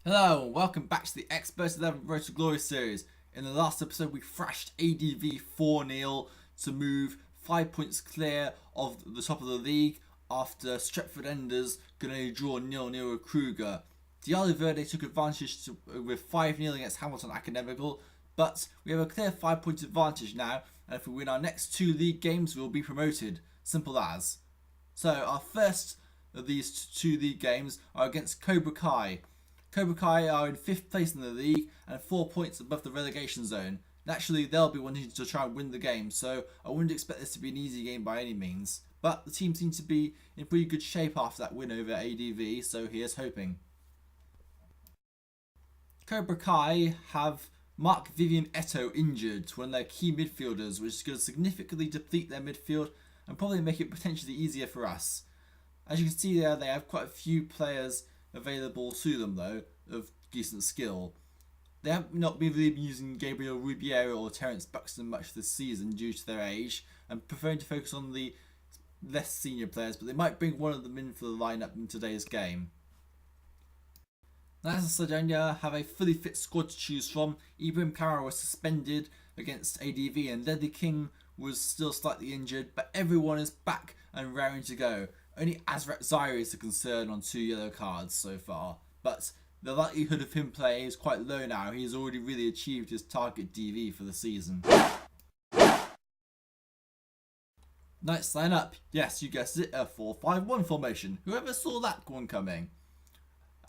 Hello and welcome back to the Xpert 11 Road to Glory series. In the last episode we thrashed ADV 4-0 to move 5 points clear of the top of the league after Stretford Enders could only draw 0-0 with Kruger. DF Verde took advantage with 5-0 against Hamilton Academical, but we have a clear 5 point advantage now, and if we win our next 2 league games we will be promoted. Simple as. So our first of these 2 league games are against Cobra Kai. Cobra Kai are in 5th place in the league and 4 points above the relegation zone. Naturally, they'll be wanting to try and win the game, so I wouldn't expect this to be an easy game by any means. But the team seems to be in pretty good shape after that win over ADV, so here's hoping. Cobra Kai have Mark Vivian Eto injured, one of their key midfielders, which is going to significantly deplete their midfield and probably make it potentially easier for us. As you can see there, they have quite a few players available to them though, of decent skill. They have not been really using Gabriel Rubiera or Terence Buxton much this season due to their age, and preferring to focus on the less senior players, but they might bring one of them in for the lineup in today's game. Knights of Sardinia have a fully fit squad to choose from. Ibrahim Qamara was suspended against ADV and Ledley King was still slightly injured, but everyone is back and raring to go. Only Azrat Zaire is a concern on 2 yellow cards so far, but the likelihood of him playing is quite low now. He's already really achieved his target DV for the season. Knights line up. Yes, you guessed it, a 4-5-1 formation. Whoever saw that one coming?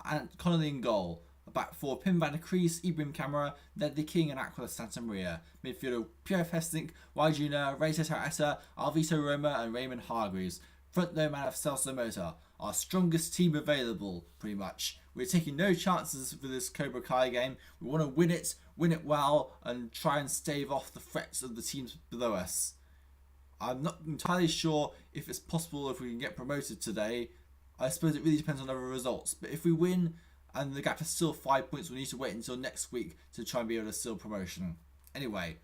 Ant Connolly in goal. Back four, Pim van der Kruis, Ibrahim Qamara, Ledley King and Aquila Santa Maria. Midfielder Pierre Of Hesslink, Y Jr, Ray Tataw Eta, Alvito Roma and Raymond Hargreaves. Front row man of Celso Mota. Our strongest team available, pretty much. We're taking no chances for this Cobra Kai game. We want to win it well, and try and stave off the threats of the teams below us. I'm not entirely sure if it's possible if we can get promoted today. I suppose it really depends on other results. But if we win and the gap is still 5 points, we'll need to wait until next week to try and be able to seal promotion. Anyway,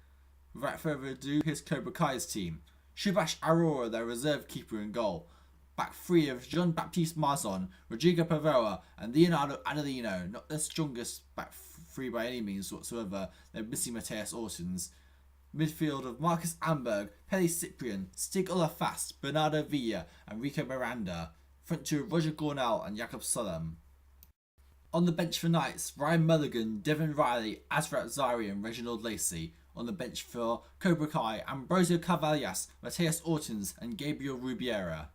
without further ado, here's Cobra Kai's team. Subash Aurora, their reserve keeper in goal. Back 3 of Jean-Baptiste Marzon, Rodrigo Pavera and Leonardo Adelino. Not the strongest back 3 by any means whatsoever. They're missing Matthias Ortens. Midfield of Marcus Amberg, Pele Cyprian, Stig Olafast, Bernardo Villa and Rico Miranda. Front 2 of Roger Gornell and Jakob Sullum. On the bench for Knights, Ryan Mulligan, Devin Reilly, Azrat Zaire and Reginald Lacey. On the bench for Cobra Kai, Ambrosio Cavallas, Matthias Ortens and Gabriel Rubiera.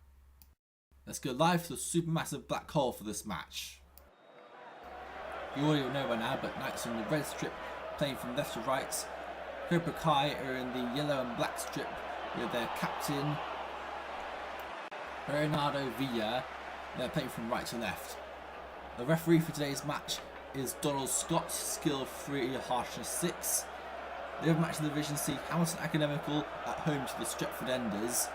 Let's go live for the supermassive black hole for this match. You already know by now, but Knights are in the red strip playing from left to right. Cobra Kai are in the yellow and black strip with their captain Bernardo Villa. They're playing from right to left. The referee for today's match is Donald Scott, skill 3, harshness 6. The other match in the Division C, Hamilton Academical at home to the Stretford Enders.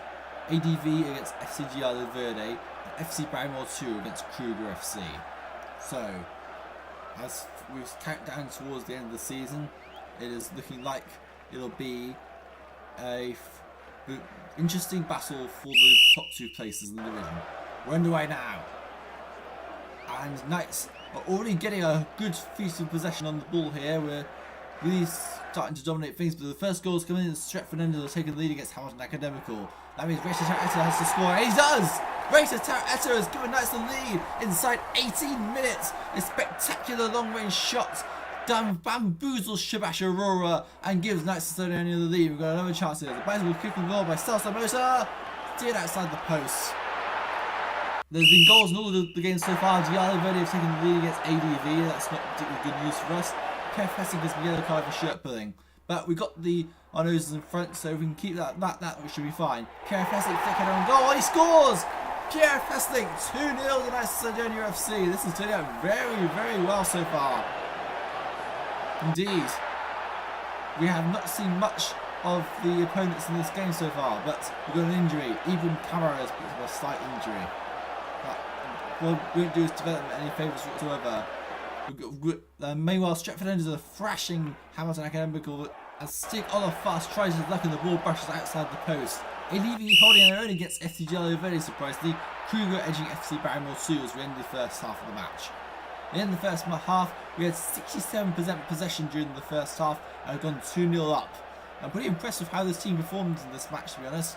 ADV against FCG Verde and FC Ibrahim Qamara against Kruger FC. So, as we count down towards the end of the season, it is looking like it'll be a interesting battle for the top 2 places in the division. We're underway now, and Knights are already getting a good feat of possession on the ball here. We're really starting to dominate things, but the first goal is coming in. Stretford Enders are taking the lead against Hamilton Academical. That means Ray Tataw Eta has to score, and he does! Ray Tataw Eta has given Knights the lead inside 18 minutes. A spectacular long-range shot bamboozles Subash Aurora and gives Knights of Sardinia the lead. We've got another chance here. The bicycle kick and goal by Celso Mota, steered outside the post. There's been goals in all of the games so far. DF Verde have taken the lead against ADV. That's not particularly good news for us. Pierre Of Hesslink gets the yellow card for shirt pulling. But we got our noses in front, so we can keep that should be fine. Pierre Of Hesslink flick header on goal, and he scores! Pierre Of Hesslink 2-0 to Knights of Sardinia FC. This is turning out very, very well so far. Indeed. We have not seen much of the opponents in this game so far, but we've got an injury. Ibrahim Qamara has picked up a slight injury. What we won't do is develop any favours whatsoever. Meanwhile, Stretford Enders are thrashing Hamilton Academical as Stig Olafast tries his luck and the ball brushes outside the post. ADV holding their own against FCG very surprisingly. Kruger edging FC Ibrahim Qamara as we end the first half of the match. In the first half, we had 67% possession during the first half and had gone 2-0 up. I'm pretty impressed with how this team performed in this match, to be honest,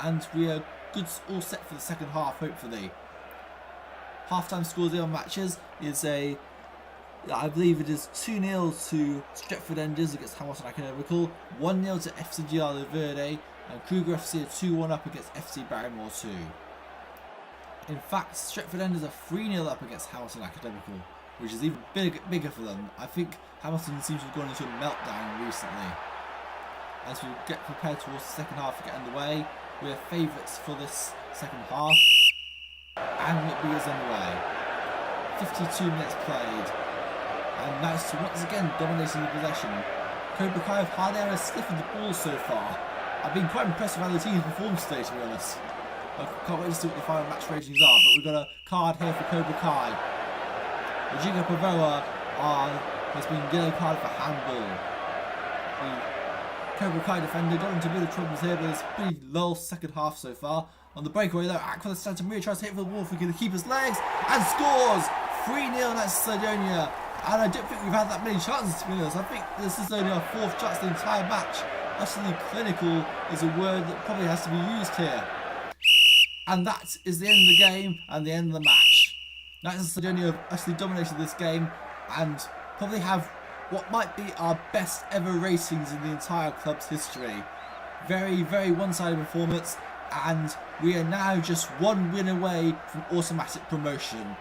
and we are good, all set for the second half, hopefully. Half-time scores in matches is I believe it is 2-0 to Stretford Enders against Hamilton Academical, 1-0 to FC GK Verde, and Kruger FC are 2-1 up against FC Ibrahim 2. In fact, Stretford Enders are 3-0 up against Hamilton Academical, which is even bigger for them. I think Hamilton seems to have gone into a meltdown recently. As we get prepared towards the second half to get underway, we are favourites for this second half, and it begins underway. 52 minutes played, and nice to once again dominating the possession. Cobra Kai have hardly ever sniffed the ball so far. I've been quite impressed with how the team's performed today, to be honest. I can't wait to see what the final match ratings are, but we've got a card here for Cobra Kai. The GK Pavoa has been yellow card for handball. The Cobra Kai defender got into a bit of troubles here, but it's pretty lull second half so far. On the breakaway though, Aquila Santa Maria tries to hit for the wall for the keeper's legs and scores! 3-0 that's Sidonia. And I don't think we've had that many chances, to be honest. I think this is only our fourth chance the entire match. Utterly clinical is a word that probably has to be used here. And that is the end of the game and the end of the match. Knights of Sidonia have utterly dominated this game and probably have what might be our best ever ratings in the entire club's history. Very, very one-sided performance, and we are now just one win away from automatic promotion,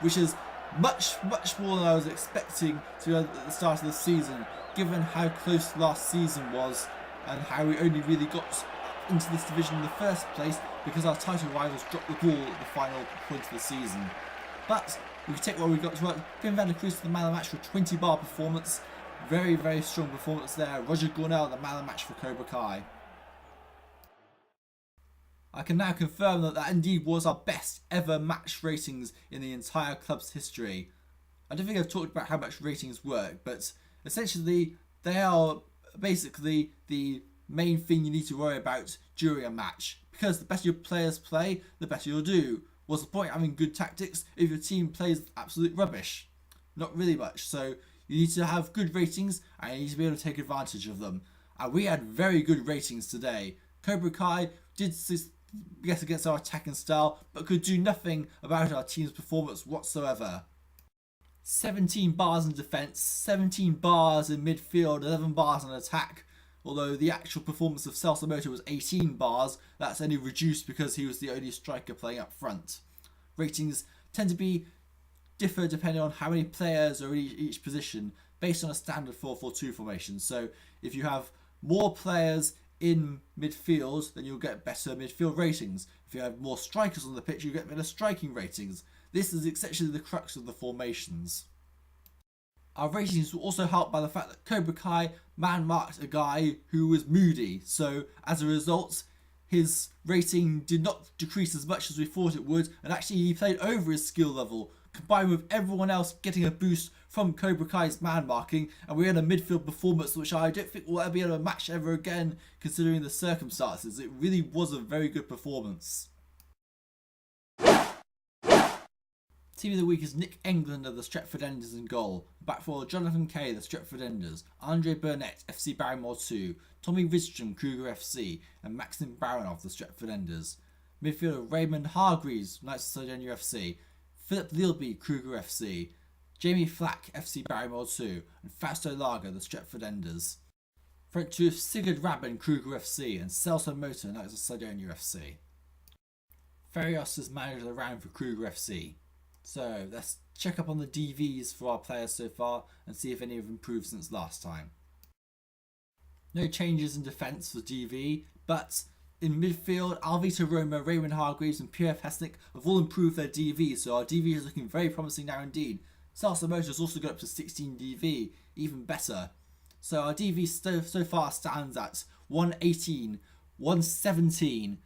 which is much more than I was expecting to be at the start of the season, given how close last season was and how we only really got into this division in the first place because our title rivals dropped the ball at the final point of the season. But we can take what we got to work. Pim van der Kruis, the man of the match for a 20-bar performance. Very, very strong performance there. Roger Gornell, the man of the match for Cobra Kai. I can now confirm that indeed was our best ever match ratings in the entire club's history. I don't think I've talked about how much ratings work, but essentially they are basically the main thing you need to worry about during a match, because the better your players play, the better you'll do. What's the point of having good tactics if your team plays absolute rubbish? Not really much. So you need to have good ratings and you need to be able to take advantage of them. And we had very good ratings today. Cobra Kai did get against our attacking style, but could do nothing about our team's performance whatsoever. 17 bars in defence, 17 bars in midfield, 11 bars in attack. Although the actual performance of Celso Moto was 18 bars, that's only reduced because he was the only striker playing up front. Ratings tend to differ depending on how many players are in each position, based on a standard 4-4-2 formation. So if you have more players in midfield, then you'll get better midfield ratings. If you have more strikers on the pitch, you get better striking ratings. This is essentially the crux of the formations. Our ratings were also helped by the fact that Cobra Kai man-marked a guy who was moody, so as a result his rating did not decrease as much as we thought it would, and actually he played over his skill level, combined with everyone else getting a boost from Cobra Kai's man-marking, and we had a midfield performance which I don't think we'll ever be able to match ever again considering the circumstances. It really was a very good performance. Team of the week is Nick England of the Stretford Enders in goal. Back four, Jonathan Kay, the Stretford Enders, Andre Burnett, FC Barrymore 2, Tommy Ridstrom, Kruger FC, and Maxim Baranov, the Stretford Enders. Midfielder Raymond Hargreaves, Knights of Sardinia FC, Philip Lealby, Kruger FC, Jamie Flack, FC Barrymore 2, and Fausto Lager, the Stretford Enders. Front two, Sigurd Rabin, Kruger FC, and Celso Motor, Knights of Sardinia FC. Ferios is manager around for Kruger FC. So let's check up on the DVs for our players so far and see if any have improved since last time. No changes in defence for DV, but in midfield, Alvito Roma, Raymond Hargreaves and Pierre Of Hesslink have all improved their DV, so our DV is looking very promising now indeed. Celso Motor has also got up to 16 DV, even better. So our DV so far stands at 118, 117,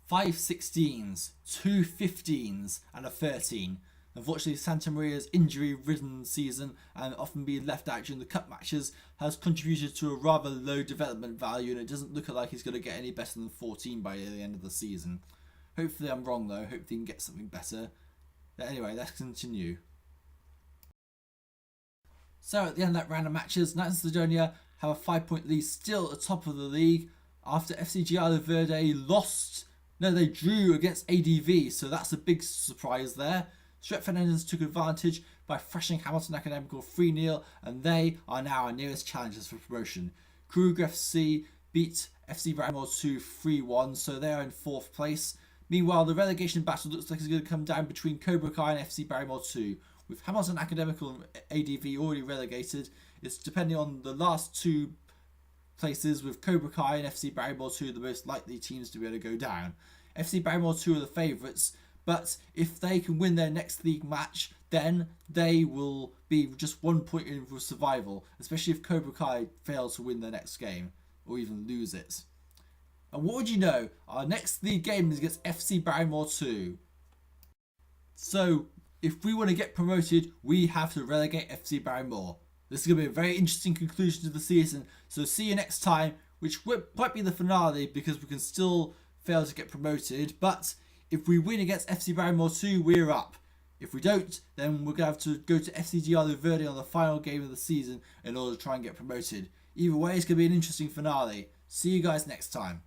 5 16s, 2 15s and a 13. Unfortunately, Santa Maria's injury-ridden season and often being left out during the cup matches has contributed to a rather low development value, and it doesn't look like he's going to get any better than 14 by the end of the season. Hopefully I'm wrong though, hopefully he can get something better. But anyway, let's continue. So at the end of that round of matches, Knights of Sidonia have a 5-point lead still at the top of the league after FCGI Verde lost. No, they drew against ADV, so that's a big surprise there. Stretford Engines took advantage by thrashing Hamilton Academical 3-0, and they are now our nearest challengers for promotion. Kruger FC beat FC Ibrahim 2 3-1, so they are in 4th place. Meanwhile, the relegation battle looks like it's going to come down between Cobra Kai and FC Ibrahim 2. With Hamilton Academical and ADV already relegated, it's depending on the last 2 places, with Cobra Kai and FC Ibrahim 2 the most likely teams to be able to go down. FC Ibrahim 2 are the favourites, but if they can win their next league match, then they will be just 1 point in for survival, especially if Cobra Kai fail to win their next game or even lose it. And what would you know, our next league game is against FC Ibrahim 2. So if we want to get promoted, we have to relegate FC Ibrahim. This is going to be a very interesting conclusion to the season, so see you next time, which might be the finale because we can still fail to get promoted, but if we win against FC Ibrahim 2, we're up. If we don't, then we're going to have to go to FCGI Verde on the final game of the season in order to try and get promoted. Either way, it's going to be an interesting finale. See you guys next time.